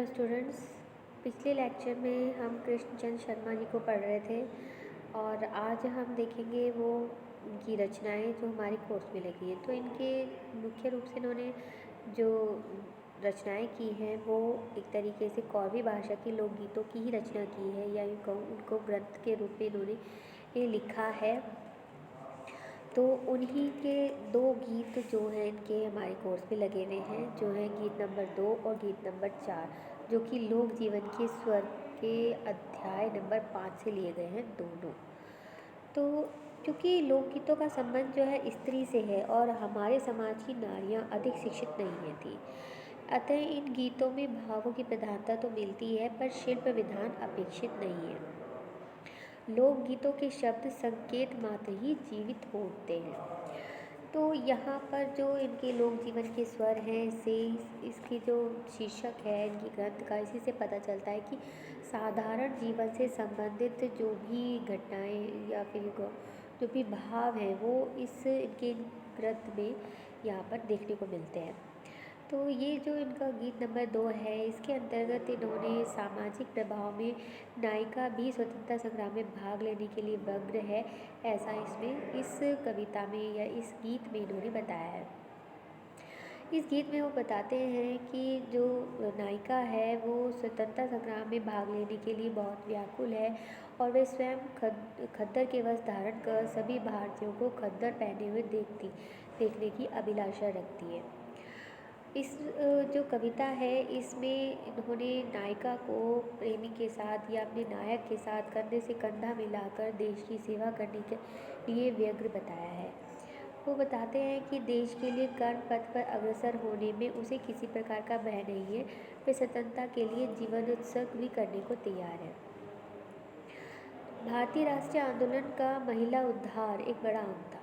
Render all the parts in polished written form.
Students. पिछले lecture में हम कृष्णचंद्र शर्मा जी को पढ़ रहे थे और आज हम देखेंगे वो उनकी रचनाएं जो हमारे कोर्स में लगी हैं। तो इनके मुख्य रूप से इन्होंने जो रचनाएं की हैं वो एक तरीके से कौरवी भाषा के लोकगीतों की ही रचना की है, या यूँ कहूँ उनको ग्रंथ के रूप में इन्होंने ये लिखा है। तो उन्हीं के दो गीत जो हैं इनके हमारे कोर्स पे लगे हुए हैं, जो हैं गीत नंबर 2 और गीत नंबर 4, जो कि लोक जीवन के स्वर के अध्याय नंबर 5 से लिए गए हैं दोनों। तो क्योंकि लोकगीतों का संबंध जो है स्त्री से है और हमारे समाज की नारियां अधिक शिक्षित नहीं है थी, अतः इन गीतों में भावों की प्रधानता तो मिलती है पर शिल्प विधान अपेक्षित नहीं है। लोकगीतों के शब्द संकेत मात्र ही जीवित होते हैं। तो यहाँ पर जो इनके लोक जीवन के स्वर हैं, इससे इसकी जो शीर्षक है इनकी ग्रंथ का, इसी से पता चलता है कि साधारण जीवन से संबंधित जो भी घटनाएं या फिर जो भी भाव हैं वो इस इनके ग्रंथ में यहाँ पर देखने को मिलते हैं। तो ये जो इनका गीत नंबर 2 है, इसके अंतर्गत इन्होंने सामाजिक प्रभाव में नायिका भी स्वतंत्रता संग्राम में भाग लेने के लिए व्यग्र है, ऐसा इसमें इस कविता में या इस गीत में इन्होंने बताया है। इस गीत में वो बताते हैं कि जो नायिका है वो स्वतंत्रता संग्राम में भाग लेने के लिए बहुत व्याकुल है और वे स्वयं खद्दर के वस्त्र धारण कर सभी भारतीयों को खद्दर पहने हुए देखने की अभिलाषा रखती है। इस जो कविता है इसमें इन्होंने नायिका को प्रेमी के साथ या अपने नायक के साथ कंधे से कंधा मिलाकर देश की सेवा करने के लिए व्यग्र बताया है। वो बताते हैं कि देश के लिए कर्म पथ पर अग्रसर होने में उसे किसी प्रकार का भय नहीं है, वे स्वतंत्रता के लिए जीवन उत्सर्ग भी करने को तैयार है। भारतीय राष्ट्रीय आंदोलन का महिला उद्धार एक बड़ा अंग था।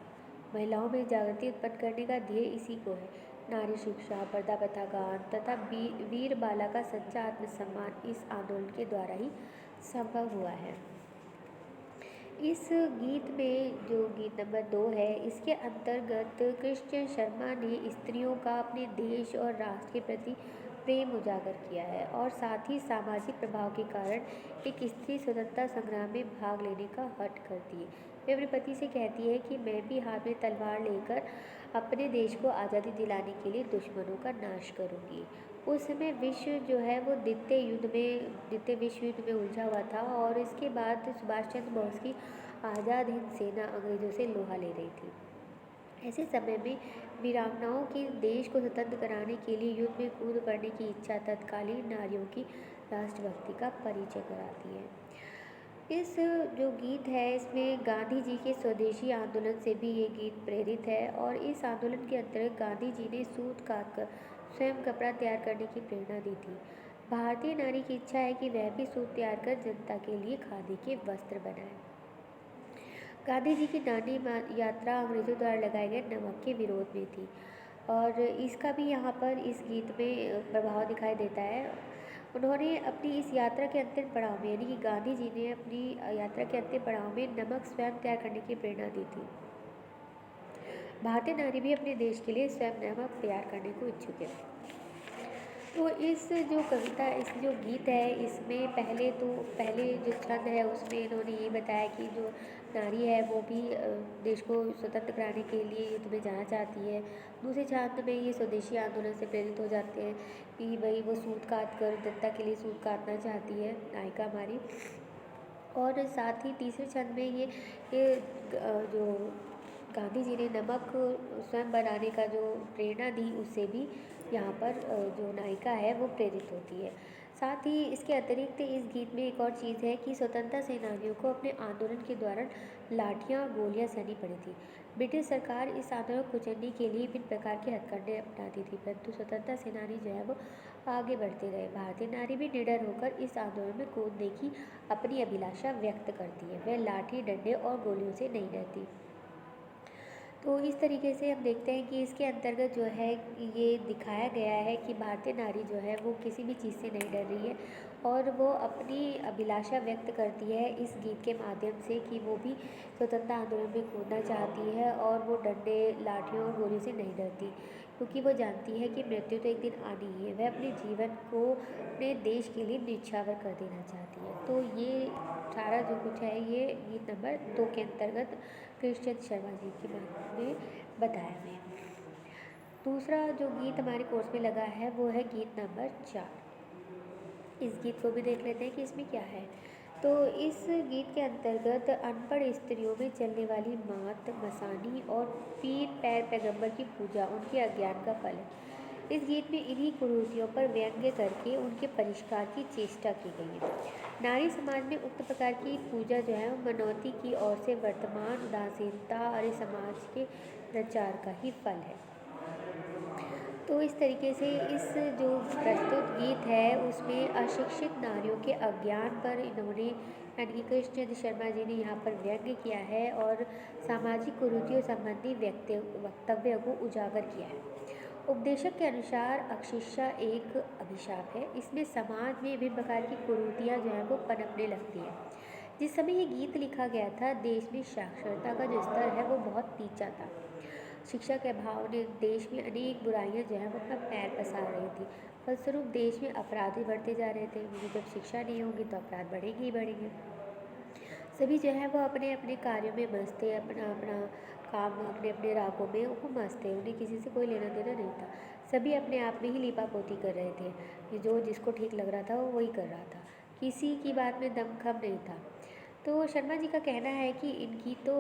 महिलाओं में जागृति उत्पन्न करने का ध्येय इसी को है। नारी शिक्षा, पर्दा प्रथा गान तथा वीर बाला का सच्चा आत्मसम्मान इस आंदोलन के द्वारा ही संभव हुआ है। इस गीत में जो गीत नंबर 2 है, इसके अंतर्गत कृष्ण शर्मा ने स्त्रियों का अपने देश और राष्ट्र के प्रति प्रेम उजागर किया है और साथ ही सामाजिक प्रभाव के कारण एक स्त्री स्वतंत्रता संग्राम में भाग लेने का हठ करती है। वे अपने पति से कहती है कि मैं भी हाथ में तलवार लेकर अपने देश को आज़ादी दिलाने के लिए दुश्मनों का नाश करूंगी। उस समय विश्व जो है वो द्वितीय विश्व युद्ध में उलझा हुआ था और इसके बाद सुभाष चंद्र बोस की आज़ाद हिंद सेना अंग्रेज़ों से लोहा ले रही थी। ऐसे समय में वीरांगनाओं के देश को स्वतंत्र कराने के लिए युद्ध में कूद पड़ने की इच्छा तत्कालीन नारियों की राष्ट्रभक्ति का परिचय कराती है। इस जो गीत है इसमें गांधी जी के स्वदेशी आंदोलन से भी ये गीत प्रेरित है और इस आंदोलन के अंतर्गत गांधी जी ने सूत काट कर स्वयं कपड़ा तैयार करने की प्रेरणा दी थी। भारतीय नारी की इच्छा है कि वह भी सूत तैयार कर जनता के लिए खादी के वस्त्र बनाए। गांधी जी की दांडी यात्रा अंग्रेजों द्वारा लगाए गए नमक के विरोध में थी और इसका भी यहाँ पर इस गीत में प्रभाव दिखाई देता है। उन्होंने अपनी इस यात्रा के अंतिम पड़ाव में, यानी कि गांधी जी ने अपनी यात्रा के अंतिम पड़ाव में नमक स्वयं तैयार करने की प्रेरणा दी थी। भारतीय नारी भी अपने देश के लिए स्वयं नमक तैयार करने को इच्छुक है। तो इस जो कविता, इस जो गीत है, इसमें पहले जो छंद है उसमें इन्होंने ये बताया कि जो नारी है वो भी देश को स्वतंत्र कराने के लिए युद्ध में जाना चाहती है। दूसरे छंद में ये स्वदेशी आंदोलन से प्रेरित हो जाते हैं कि भाई वो सूत काट कर जनता के लिए सूत काटना चाहती है नायिका हमारी। और साथ ही तीसरे छंद में ये जो गांधी जी ने नमक स्वयं बनाने का जो प्रेरणा दी, उससे भी यहाँ पर जो नायिका है वो प्रेरित होती है। साथ ही इसके अतिरिक्त इस गीत में एक और चीज़ है कि स्वतंत्रता सेनानियों को अपने आंदोलन के दौरान लाठियाँ गोलियाँ सहनी पड़ी थी। ब्रिटिश सरकार इस आंदोलन को कुचलने के लिए विभिन्न प्रकार के हथकंडे अपनाती थी, परंतु स्वतंत्रता सेनानी जो है वो आगे बढ़ते रहे। भारतीय नारी भी निडर होकर इस आंदोलन में कूदने की अपनी अभिलाषा व्यक्त करती है, वह लाठी, डंडे और गोलियों से नहीं डरती। तो इस तरीके से हम देखते हैं कि इसके अंतर्गत जो है ये दिखाया गया है कि भारतीय नारी जो है वो किसी भी चीज़ से नहीं डर रही है और वो अपनी अभिलाषा व्यक्त करती है इस गीत के माध्यम से कि वो भी स्वतंत्रता आंदोलन में कूदना चाहती है और वो डंडे, लाठियों और गोली से नहीं डरती। क्योंकि वो जानती है कि मृत्यु तो एक दिन आनी ही है। वह अपने जीवन को अपने देश के लिए न्यौछावर कर देना चाहती है। तो ये सारा जो कुछ है ये गीत नंबर 2 के अंतर्गत कृष्णचंद शर्मा जी के बारे में बताया है। दूसरा जो गीत हमारे कोर्स में लगा है वो है गीत नंबर 4। इस गीत को भी देख लेते हैं कि इसमें क्या है। तो इस गीत के अंतर्गत अनपढ़ स्त्रियों में चलने वाली मात, मसानी और पीर पैगंबर की पूजा उनके अज्ञान का फल है। इस गीत में इन्हीं कुरीतियों पर व्यंग्य करके उनके परिष्कार की चेष्टा की गई है। नारी समाज में उक्त प्रकार की पूजा जो है वो मनौती की ओर से वर्तमान उदासीनता और इस समाज के प्रचार का ही फल है। तो इस तरीके से इस जो प्रस्तुत गीत है उसमें अशिक्षित नारियों के अज्ञान पर इन्होंने यानी कि कृष्णचंद्र शर्मा जी ने यहाँ पर व्यंग्य किया है और सामाजिक कुरीतियों संबंधी वक्तव्य को उजागर किया है। उपदेशक के अनुसार अशिक्षा एक अभिशाप है। इसमें समाज में विभिन्न प्रकार की कुरीतियाँ जो हैं वो पनपने लगती हैं। जिस समय ये गीत लिखा गया था देश में साक्षरता का जो स्तर है वो बहुत नीचा था। शिक्षा के अभाव ने देश में अनेक बुराइयां जो है वो अपना पैर पसार रही थी। फलस्वरूप देश में अपराध भी बढ़ते जा रहे थे, क्योंकि जब शिक्षा नहीं होगी तो अपराध बढ़ेंगे ही बढ़ेंगे। सभी जो है वो अपने अपने कार्यों में मस्त थे, अपना अपना काम अपने अपने रागों में वो मस्त थे, उन्हें किसी से कोई लेना देना नहीं था। सभी अपने आप में ही लीपापोती कर रहे थे कि जो जिसको ठीक लग रहा था वो वही कर रहा था, किसी की बात में दमखम नहीं था। तो शर्मा जी का कहना है कि इनकी तो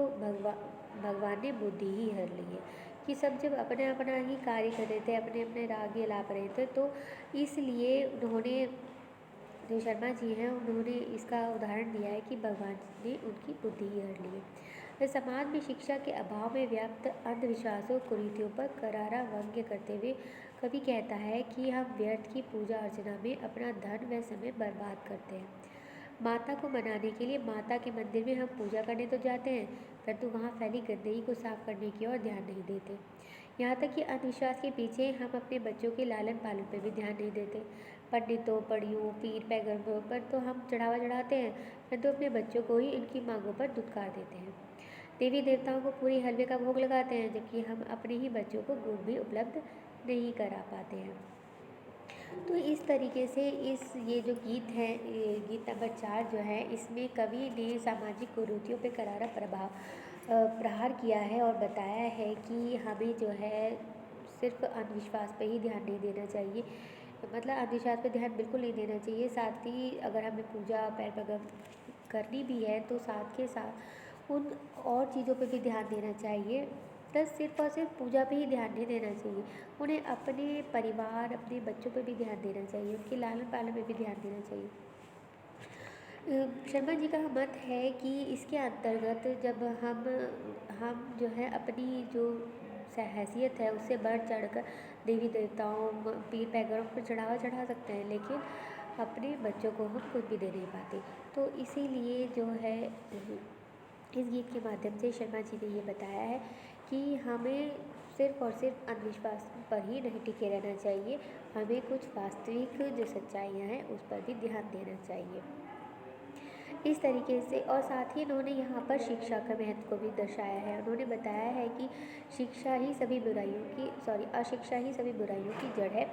भगवान ने बुद्धि ही हर ली है, कि सब जब अपना अपना ही कार्य कर रहे थे, अपने अपने राग ये लाप रहे थे, तो इसलिए उन्होंने जो शर्मा जी हैं उन्होंने इसका उदाहरण दिया है कि भगवान ने उनकी बुद्धि ही हर ली है। वे समाज में शिक्षा के अभाव में व्याप्त अंधविश्वासों कुरीतियों पर करारा व्यंग्य करते हुए कवि कहता है कि हम व्यर्थ की पूजा अर्चना में अपना धन व समय बर्बाद करते हैं। माता को मनाने के लिए माता के मंदिर में हम पूजा करने तो जाते हैं, परंतु वहाँ फैली गंदगी को साफ करने की ओर ध्यान नहीं देते। यहाँ तक कि अंधविश्वास के पीछे हम अपने बच्चों के लालन पालन पर भी ध्यान नहीं देते। पंडितों, पड़ियों, पीर पैगंबरों पर तो हम चढ़ावा चढ़ाते हैं, परंतु अपने बच्चों को ही इनकी मांगों पर दुत्कार देते हैं। देवी देवताओं को पूरी हलवे का भोग लगाते हैं, जबकि हम अपने ही बच्चों को गुड़ भी उपलब्ध नहीं करा पाते हैं। तो इस तरीके से ये जो गीत है, ये गीत नंबर 4 जो है, इसमें कवि ने सामाजिक कुरीतियों पे करारा प्रहार किया है और बताया है कि हमें जो है सिर्फ अंधविश्वास पे ही ध्यान नहीं देना चाहिए, मतलब अंधविश्वास पे ध्यान बिल्कुल नहीं देना चाहिए। साथ ही अगर हमें पूजा पैगंबर करनी भी है तो साथ के साथ उन और चीज़ों पे भी ध्यान देना चाहिए, प्लस सिर्फ और सिर्फ पूजा पे ही ध्यान नहीं देना चाहिए। उन्हें अपने परिवार, अपने बच्चों पे भी ध्यान देना चाहिए, उनके लालन पालन में भी ध्यान देना चाहिए। शर्मा जी का मत है कि इसके अंतर्गत जब हम जो है अपनी जो हैसियत है उससे बढ़ चढ़कर देवी देवताओं, पीर पैगंबरों पर चढ़ावा चढ़ा सकते हैं, लेकिन अपने बच्चों को हम कुछ भी दे नहीं पाते। तो इसीलिए जो है इस गीत के माध्यम से शर्मा जी ने ये बताया है कि हमें सिर्फ और सिर्फ अंधविश्वास पर ही नहीं टिके रहना चाहिए, हमें कुछ वास्तविक जो सच्चाइयाँ हैं उस पर भी ध्यान देना चाहिए। इस तरीके से, और साथ ही इन्होंने यहाँ पर शिक्षा का महत्व को भी दर्शाया है। उन्होंने बताया है कि शिक्षा ही सभी बुराइयों की अशिक्षा ही सभी बुराइयों की जड़ है,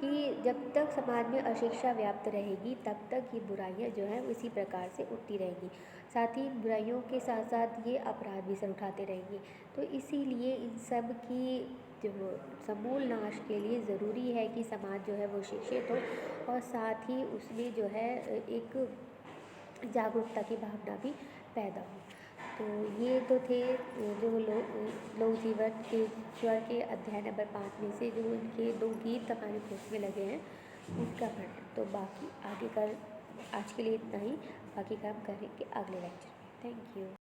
कि जब तक समाज में अशिक्षा व्याप्त रहेगी तब तक ये बुराइयाँ जो हैं इसी प्रकार से उठती रहेंगी। साथ ही बुराइयों के साथ साथ ये अपराध भी सर उठाते रहेंगे। तो इसीलिए इन सब की जो समूल नाश के लिए ज़रूरी है कि समाज जो है वो शिक्षित हो, और साथ ही उसमें जो है एक जागरूकता की भावना भी पैदा हो। तो ये तो थे जो लोक जीवन के स्वर के अध्याय नंबर 5 में से जो इनके 2 गीत हमारे कोर्स में लगे हैं उनका वर्णन। तो बाकी आगे आज के लिए इतना ही, बाकी काम करेंगे अगले लेक्चर में। Thank you.